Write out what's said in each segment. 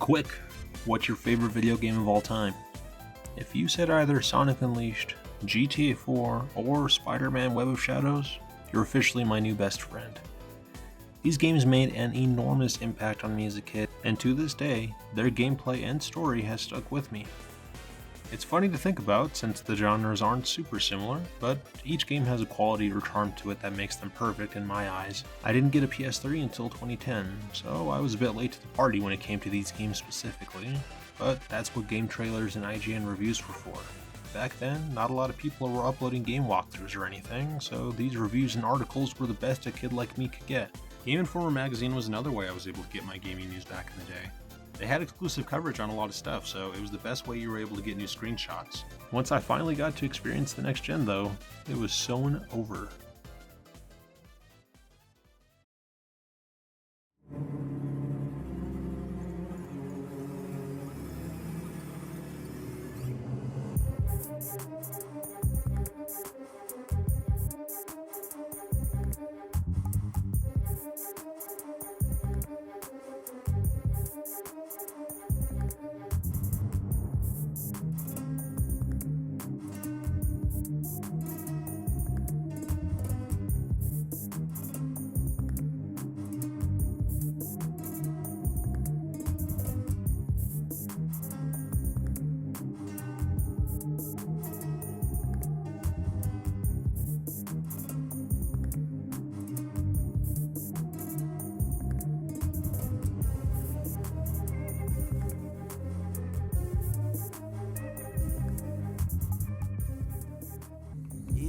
Quick, what's your favorite video game of all time? If you said either Sonic Unleashed, GTA 4, or Spider-Man Web of Shadows, you're officially my new best friend. These games made an enormous impact on me as a kid, and to this day, their gameplay and story has stuck with me. It's funny to think about since the genres aren't super similar, but each game has a quality or charm to it that makes them perfect in my eyes. I didn't get a PS3 until 2010, so I was a bit late to the party when it came to these games specifically, but that's what game trailers and IGN reviews were for. Back then, not a lot of people were uploading game walkthroughs or anything, so these reviews and articles were the best a kid like me could get. Game Informer magazine was another way I was able to get my gaming news back in the day. They had exclusive coverage on a lot of stuff, so it was the best way you were able to get new screenshots. Once I finally got to experience the next gen though, it was sewn over.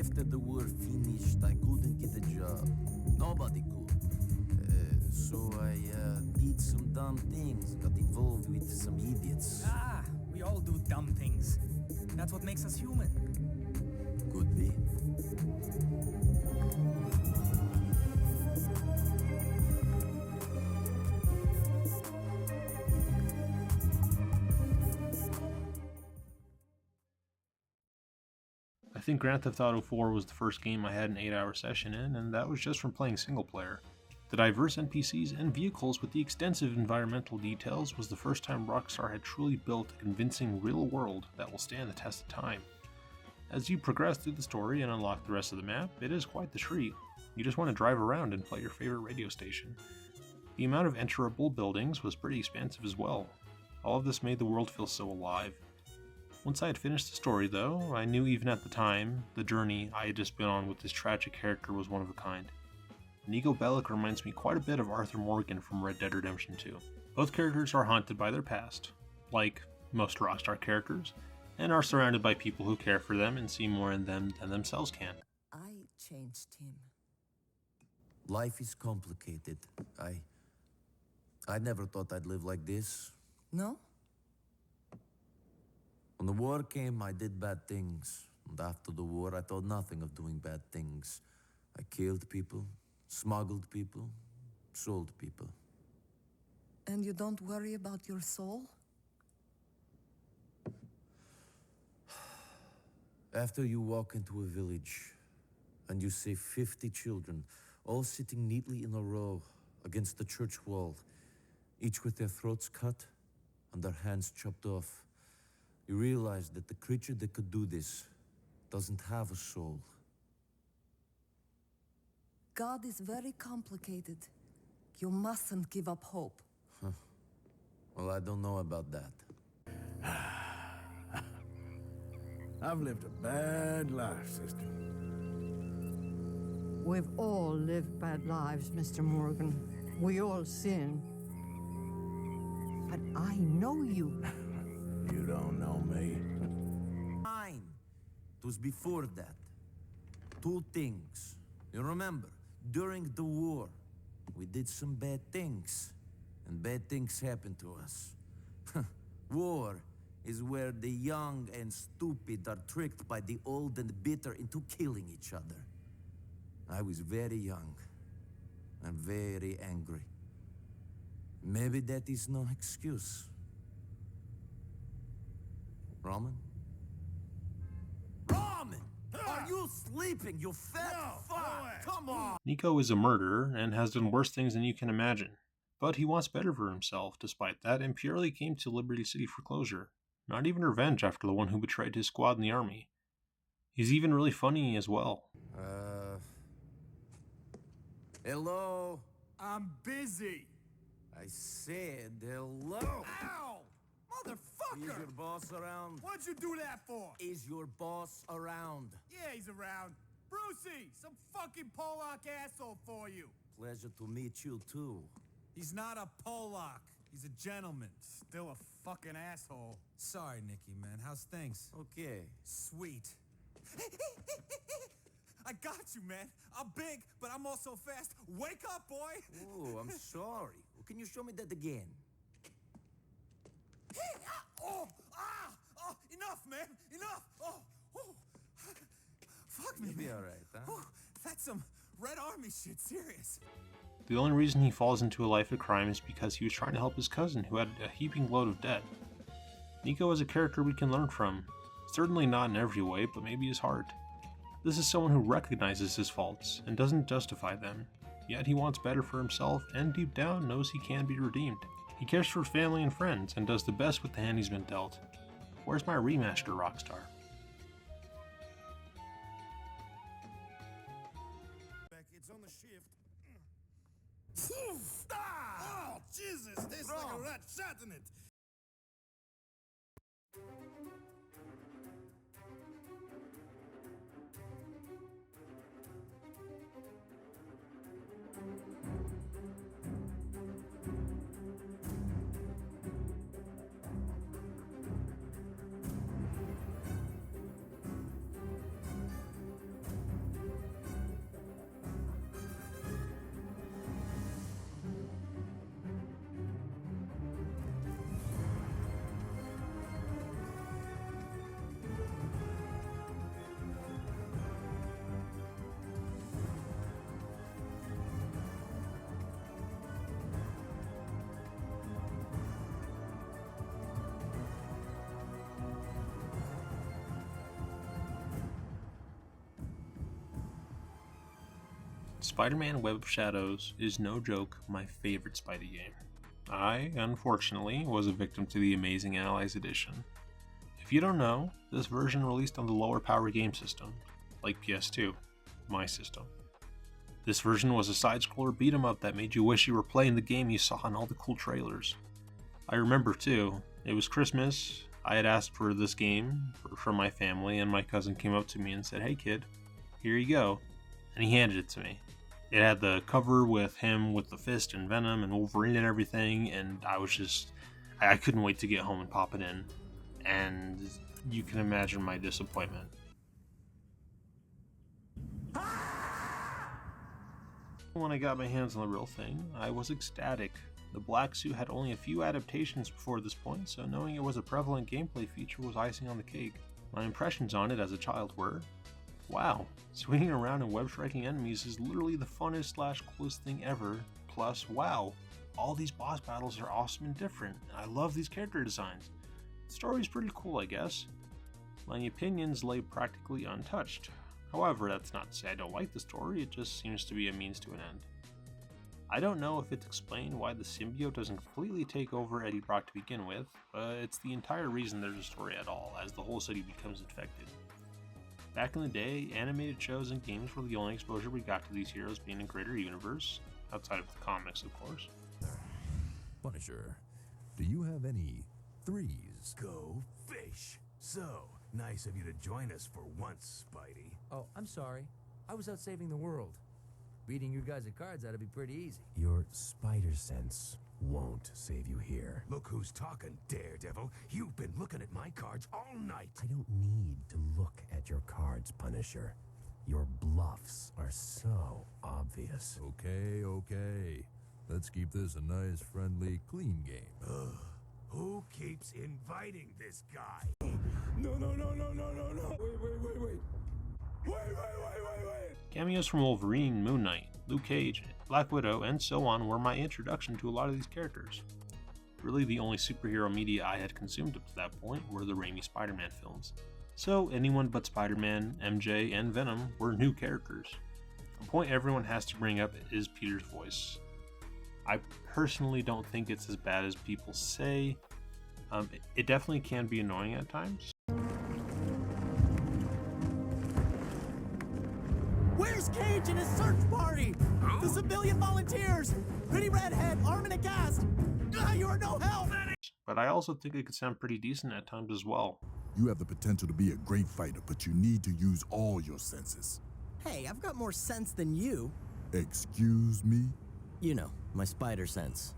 After the war finished, I couldn't get a job. Nobody could. So I did some dumb things, got involved with some idiots. We all do dumb things. That's what makes us human. Could be. I think Grand Theft Auto 4 was the first game I had an 8-hour session in, and that was just from playing single player. The diverse NPCs and vehicles with the extensive environmental details was the first time Rockstar had truly built a convincing real world that will stand the test of time. As you progress through the story and unlock the rest of the map, it is quite the treat. You just want to drive around and play your favorite radio station. The amount of enterable buildings was pretty expansive as well. All of this made the world feel so alive. Once I had finished the story though, I knew even at the time, the journey I had just been on with this tragic character was one of a kind. Nico Bellic reminds me quite a bit of Arthur Morgan from Red Dead Redemption 2. Both characters are haunted by their past, like most Rockstar characters, and are surrounded by people who care for them and see more in them than themselves can. I changed him. Life is complicated. I never thought I'd live like this. No? When the war came, I did bad things. And after the war, I thought nothing of doing bad things. I killed people, smuggled people, sold people. And you don't worry about your soul? After you walk into a village, and you see 50 children, all sitting neatly in a row against the church wall, each with their throats cut and their hands chopped off, you realize that the creature that could do this doesn't have a soul. God is very complicated. You mustn't give up hope. Well, I don't know about that. I've lived a bad life, sister. We've all lived bad lives, Mr. Morgan. We all sin. But I know you. You don't know me. Fine. It was before that. Two things. You remember, during the war, we did some bad things. And bad things happened to us. War is where the young and stupid are tricked by the old and bitter into killing each other. I was very young and very angry. Maybe that is no excuse. Ramen? Ramen! Are you sleeping, you fat fuck? Come on! Nico is a murderer and has done worse things than you can imagine. But he wants better for himself despite that, and purely came to Liberty City for closure. Not even revenge after the one who betrayed his squad in the army. He's even really funny as well. Hello? I'm busy. I said hello. Ow! Is your Motherfucker! boss around? What'd you do that for? Is your boss around? Yeah, he's around. Brucey, some fucking Polak asshole for you. Pleasure to meet you too. He's not a Polak. He's a gentleman. Still a fucking asshole. Sorry, Nikki, man. How's things? Okay. Sweet. I got you, man. I'm big, but I'm also fast. Wake up, boy! Oh, I'm sorry. Can you show me that again? Oh! Ah! Oh! Enough, man! Enough! Oh! Oh! Fuck me, You'll be man. alright, huh? Oh, that's some Red Army shit, serious. The only reason he falls into a life of crime is because he was trying to help his cousin, who had a heaping load of debt. Nico is a character we can learn from. Certainly not in every way, but maybe his heart. This is someone who recognizes his faults and doesn't justify them, yet he wants better for himself and deep down knows he can be redeemed. He cares for family and friends and does the best with the hand he's been dealt. Where's my remaster, Rockstar? It's on the shift. Oh, Jesus! Tastes like a rat shot in it. Spider-Man Web of Shadows is no joke my favorite Spidey game. I, unfortunately, was a victim to the Amazing Allies edition. If you don't know, this version released on the lower power game system, like PS2, my system. This version was a side-scroller beat-em-up that made you wish you were playing the game you saw in all the cool trailers. I remember too, it was Christmas, I had asked for this game from my family, and my cousin came up to me and said, "Hey kid, here you go," and he handed it to me. It had the cover with him with the fist and Venom and Wolverine and everything, and I couldn't wait to get home and pop it in. And you can imagine my disappointment. When I got my hands on the real thing, I was ecstatic. The black suit had only a few adaptations before this point, so knowing it was a prevalent gameplay feature was icing on the cake. My impressions on it as a child were, wow, swinging around and web-striking enemies is literally the funnest / coolest thing ever, plus wow, all these boss battles are awesome and different, and I love these character designs. The story's pretty cool, I guess. My opinions lay practically untouched. However, that's not to say I don't like the story, it just seems to be a means to an end. I don't know if it's explained why the symbiote doesn't completely take over Eddie Brock to begin with, but it's the entire reason there's a story at all, as the whole city becomes infected. Back in the day, animated shows and games were the only exposure we got to these heroes being in a greater universe, outside of the comics, of course. Punisher, do you have any threes? Go fish. So, nice of you to join us for once, Spidey. Oh, I'm sorry. I was out saving the world. Beating you guys at cards ought to be pretty easy. Your spider sense won't save you here. Look who's talking, Daredevil. You've been looking at my cards all night. I don't need to look at your cards, Punisher. Your bluffs are so obvious. Okay. Let's keep this a nice, friendly, clean game. Who keeps inviting this guy? No. Wait. Cameos from Wolverine, Moon Knight, Luke Cage, Black Widow, and so on were my introduction to a lot of these characters. Really, the only superhero media I had consumed up to that point were the Raimi Spider-Man films. So anyone but Spider-Man, MJ, and Venom were new characters. A point everyone has to bring up is Peter's voice. I personally don't think it's as bad as people say. It definitely can be annoying at times. Where's Cage and his search party? The civilian volunteers! Pretty redhead, arm in a cast! You are no help! But I also think it could sound pretty decent at times as well. You have the potential to be a great fighter, but you need to use all your senses. Hey, I've got more sense than you. Excuse me? You know, my spider sense.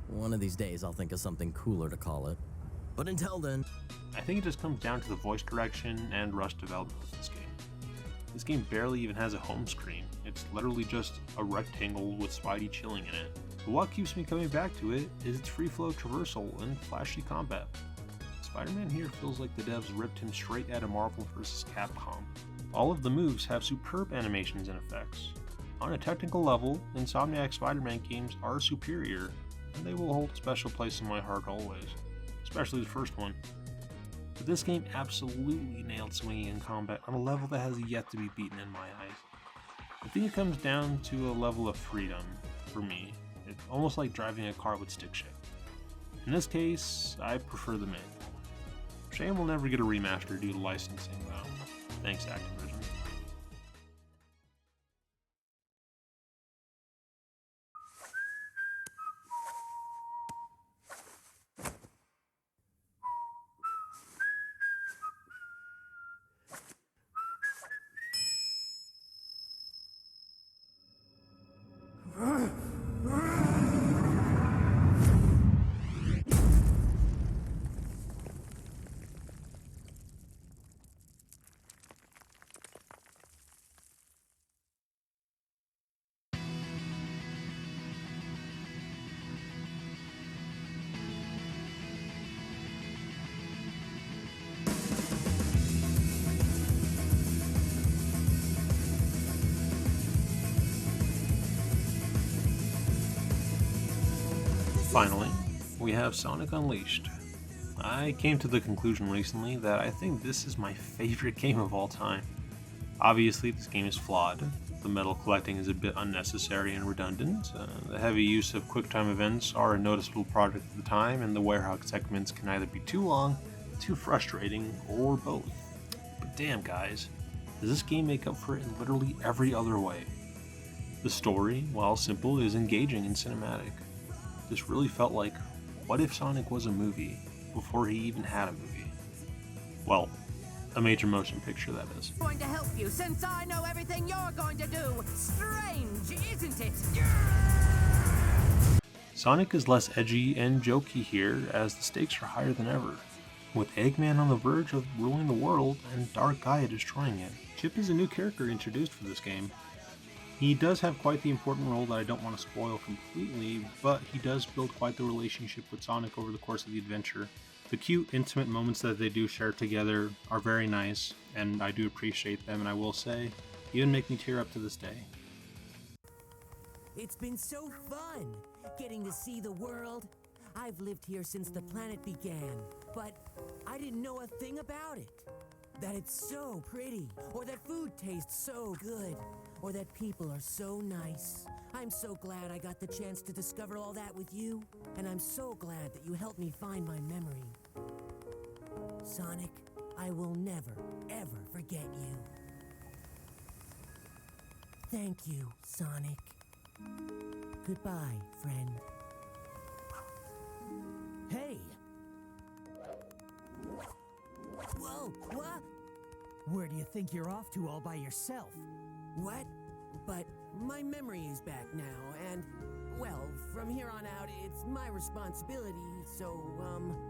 One of these days I'll think of something cooler to call it. But until then... I think it just comes down to the voice direction and rush development with this game. This game barely even has a home screen. It's literally just a rectangle with Spidey chilling in it. But what keeps me coming back to it is its free-flow traversal and flashy combat. Spider-Man here feels like the devs ripped him straight out of Marvel vs. Capcom. All of the moves have superb animations and effects. On a technical level, Insomniac Spider-Man games are superior, and they will hold a special place in my heart always, especially the first one. But this game absolutely nailed swinging in combat on a level that has yet to be beaten in my eyes. I think it comes down to a level of freedom, for me. It's almost like driving a car with stick shift. In this case, I prefer the manual. Shame we'll never get a remaster due to licensing though. Thanks Activision. Finally, we have Sonic Unleashed. I came to the conclusion recently that I think this is my favorite game of all time. Obviously, this game is flawed. The metal collecting is a bit unnecessary and redundant. The heavy use of QuickTime events are a noticeable product of the time, and the warehouse segments can either be too long, too frustrating, or both. But damn guys, does this game make up for it in literally every other way? The story, while simple, is engaging and cinematic. This really felt like, what if Sonic was a movie, before he even had a movie? Well, a major motion picture, that is. Going to help you since I know everything you're going to do. Strange, isn't it? Sonic is less edgy and jokey here, as the stakes are higher than ever. With Eggman on the verge of ruling the world and Dark Gaia destroying it. Chip is a new character introduced for this game. He does have quite the important role that I don't want to spoil completely, but he does build quite the relationship with Sonic over the course of the adventure. The cute, intimate moments that they do share together are very nice, and I do appreciate them, and I will say, even make me tear up to this day. It's been so fun, getting to see the world. I've lived here since the planet began, but I didn't know a thing about it. That it's so pretty, or that food tastes so good, or that people are so nice. I'm so glad I got the chance to discover all that with you, and I'm so glad that you helped me find my memory. Sonic, I will never, ever forget you. Thank you, Sonic. Goodbye, friend. Hey! Whoa, what? Where do you think you're off to all by yourself? What? But my memory is back now, and, well, from here on out, it's my responsibility, so,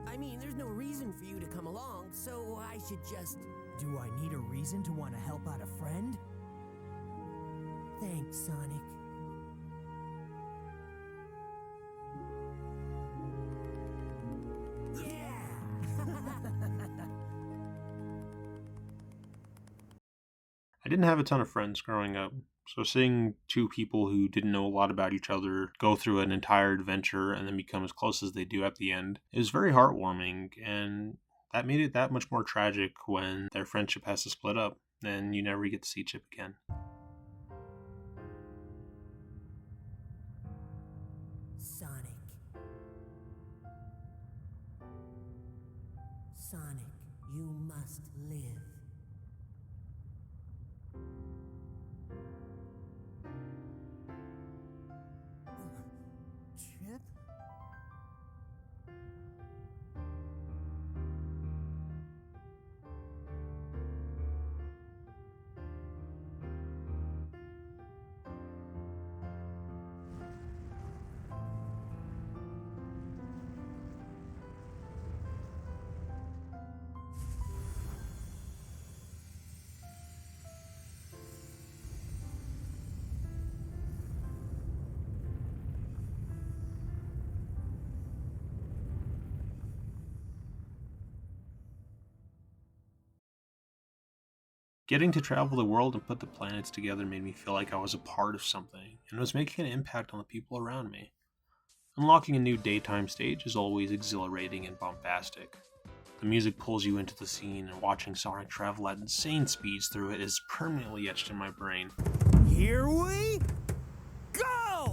I mean, there's no reason for you to come along, so I should just... Do I need a reason to want to help out a friend? Thanks, Sonic. I didn't have a ton of friends growing up, so seeing two people who didn't know a lot about each other go through an entire adventure and then become as close as they do at the end is very heartwarming, and that made it that much more tragic when their friendship has to split up and you never get to see Chip again. Sonic, you must live. Chip? Getting to travel the world and put the planets together made me feel like I was a part of something, and was making an impact on the people around me. Unlocking a new daytime stage is always exhilarating and bombastic. The music pulls you into the scene, and watching Sonic travel at insane speeds through it is permanently etched in my brain. Here we go!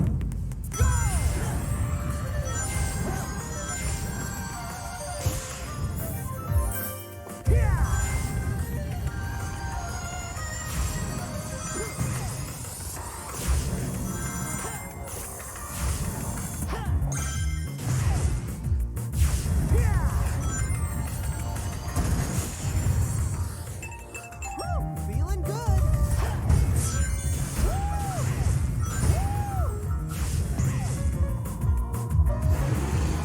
Feeling good.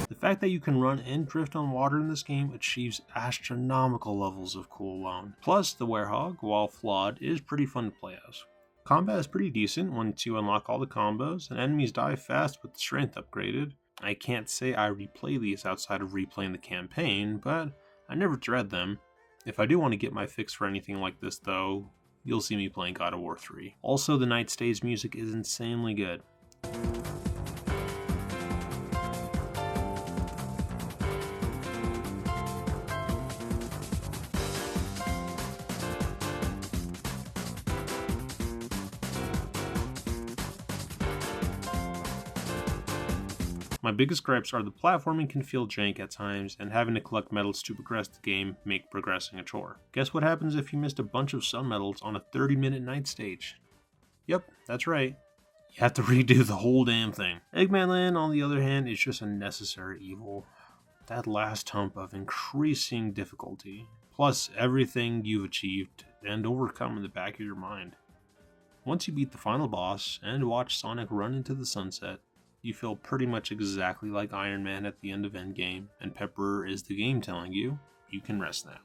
The fact that you can run and drift on water in this game achieves astronomical levels of cool alone. Plus, the Werehog, while flawed, is pretty fun to play as. Combat is pretty decent once you unlock all the combos, and enemies die fast with strength upgraded. I can't say I replay these outside of replaying the campaign, but I never dread them. If I do want to get my fix for anything like this though, you'll see me playing God of War 3. Also, the night stage music is insanely good. My biggest gripes are the platforming can feel jank at times, and having to collect medals to progress the game make progressing a chore. Guess what happens if you missed a bunch of sun medals on a 30-minute night stage? Yep, that's right. You have to redo the whole damn thing. Eggman Land, on the other hand, is just a necessary evil. That last hump of increasing difficulty, plus everything you've achieved and overcome in the back of your mind. Once you beat the final boss and watch Sonic run into the sunset, you feel pretty much exactly like Iron Man at the end of Endgame, and Pepper is the game telling you, you can rest now.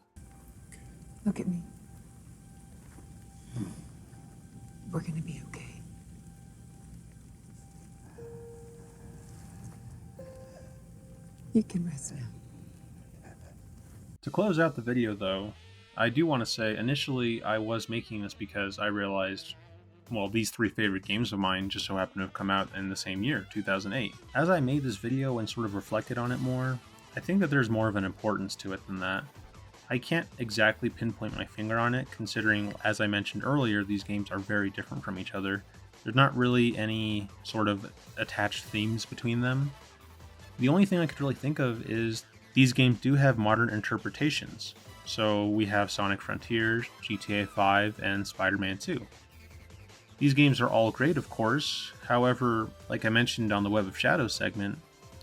Look at me. We're gonna be okay. You can rest now. To close out the video though, I do want to say initially I was making this because I realized, well, these three favorite games of mine just so happen to have come out in the same year, 2008. As I made this video and sort of reflected on it more, I think that there's more of an importance to it than that. I can't exactly pinpoint my finger on it, considering, as I mentioned earlier, these games are very different from each other. There's not really any sort of attached themes between them. The only thing I could really think of is these games do have modern interpretations. So we have Sonic Frontiers, GTA 5, and Spider-Man 2. These games are all great, of course. However, like I mentioned on the Web of Shadows segment,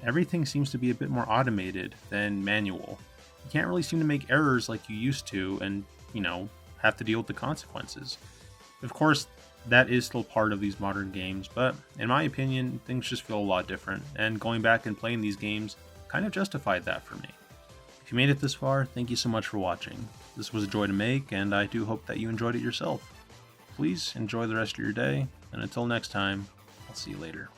everything seems to be a bit more automated than manual. You can't really seem to make errors like you used to and, have to deal with the consequences. Of course, that is still part of these modern games, but in my opinion, things just feel a lot different, and going back and playing these games kind of justified that for me. If you made it this far, thank you so much for watching. This was a joy to make, and I do hope that you enjoyed it yourself. Please enjoy the rest of your day, and until next time, I'll see you later.